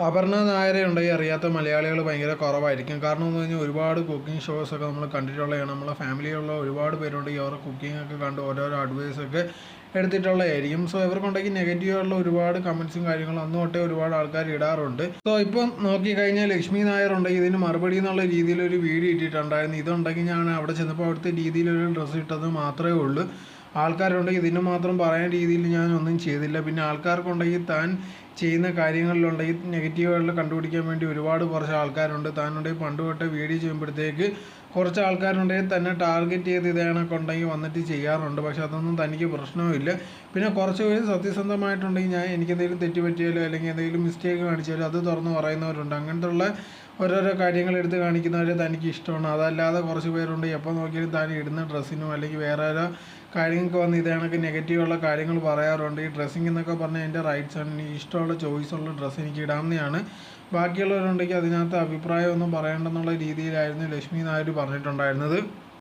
അപർണ നായരെ ഉണ്ടെങ്കിൽ അറിയാത്ത മലയാളികൾ ഭയങ്കര കുറവായിരിക്കും. കാരണം എന്ന് പറഞ്ഞാൽ ഒരുപാട് കുക്കിംഗ് ഷോസൊക്കെ നമ്മൾ കണ്ടിട്ടുള്ളതാണ്. നമ്മളെ ഫാമിലിയുള്ള ഒരുപാട് പേരുണ്ടെങ്കിൽ അവരുടെ കുക്കിംഗ് ഒക്കെ കണ്ട് ഓരോരോ അഡ്വൈസൊക്കെ എടുത്തിട്ടുള്ളതായിരിക്കും. സോ ഇവർക്കുണ്ടെങ്കിൽ നെഗറ്റീവായിട്ടുള്ള ഒരുപാട് കമൻസും കാര്യങ്ങളും അന്ന് തൊട്ടേ ഒരുപാട് ആൾക്കാർ ഇടാറുണ്ട്. സോ ഇപ്പം നോക്കിക്കഴിഞ്ഞാൽ ലക്ഷ്മി നായർ ഉണ്ടെങ്കിൽ ഇതിന് മറുപടി എന്നുള്ള രീതിയിൽ ഒരു വീഡിയോ ഇട്ടിട്ടുണ്ടായിരുന്നു. ഇതുണ്ടെങ്കിൽ ഞാൻ അവിടെ ചെന്നപ്പോൾ അവിടുത്തെ രീതിയിലൊരു ഡ്രസ്സ് ഇട്ടത് മാത്രമേ ഉള്ളൂ. ആൾക്കാരുണ്ടെങ്കിൽ ഇതിന് മാത്രം പറയാൻ രീതിയിൽ ഞാനൊന്നും ചെയ്തില്ല. പിന്നെ ആൾക്കാർക്കുണ്ടെങ്കിൽ താൻ ചെയ്യുന്ന കാര്യങ്ങളിലുണ്ടെങ്കിൽ നെഗറ്റീവുകളിൽ കണ്ടുപിടിക്കാൻ വേണ്ടി ഒരുപാട് കുറച്ച് ആൾക്കാരുണ്ട്. താനുണ്ടെങ്കിൽ പണ്ട് തൊട്ടേ വീഡിയോ ചെയ്യുമ്പോഴത്തേക്ക് കുറച്ച് ആൾക്കാരുണ്ടെങ്കിൽ തന്നെ ടാർഗറ്റ് ചെയ്ത് ഇതേണൊക്കെ ഉണ്ടെങ്കിൽ വന്നിട്ട് ചെയ്യാറുണ്ട്. പക്ഷെ അതൊന്നും തനിക്ക് പ്രശ്നവുമില്ല. പിന്നെ കുറച്ച് പേര് സത്യസന്ധമായിട്ടുണ്ടെങ്കിൽ എനിക്കെന്തെങ്കിലും തെറ്റ് പറ്റിയാലോ അല്ലെങ്കിൽ എന്തെങ്കിലും മിസ്റ്റേക്ക് കാണിച്ചാലോ അത് തുറന്ന് പറയുന്നവരുണ്ട്. അങ്ങനത്തെ ഉള്ള ഓരോരോ കാര്യങ്ങൾ എടുത്ത് കാണിക്കുന്നവരെ തനിക്ക് ഇഷ്ടമാണ്. അതല്ലാതെ കുറച്ച് പേരുണ്ട് എപ്പോൾ നോക്കിയാലും താൻ ഇടുന്ന ഡ്രസ്സിനും അല്ലെങ്കിൽ വേറെ ഓരോ കാര്യങ്ങൾക്ക് വന്ന് ഇതേണൊക്കെ നെഗറ്റീവുള്ള കാര്യങ്ങൾ പറയാറുണ്ട്. ഈ ഡ്രസ്സിങ് എന്നൊക്കെ പറഞ്ഞാൽ എൻ്റെ റൈറ്റ്സാണ്. എനിക്ക് ഇഷ്ടമുള്ള ചോയ്സുള്ള ഡ്രസ്സ് എനിക്ക് ഇടാവുന്നതാണ്. ബാക്കിയുള്ളവരുണ്ടെങ്കിൽ അതിനകത്ത് അഭിപ്രായമൊന്നും പറയേണ്ടെന്നുള്ള രീതിയിലായിരുന്നു ലക്ഷ്മി നായർ പറഞ്ഞിട്ടുണ്ടായിരുന്നത്.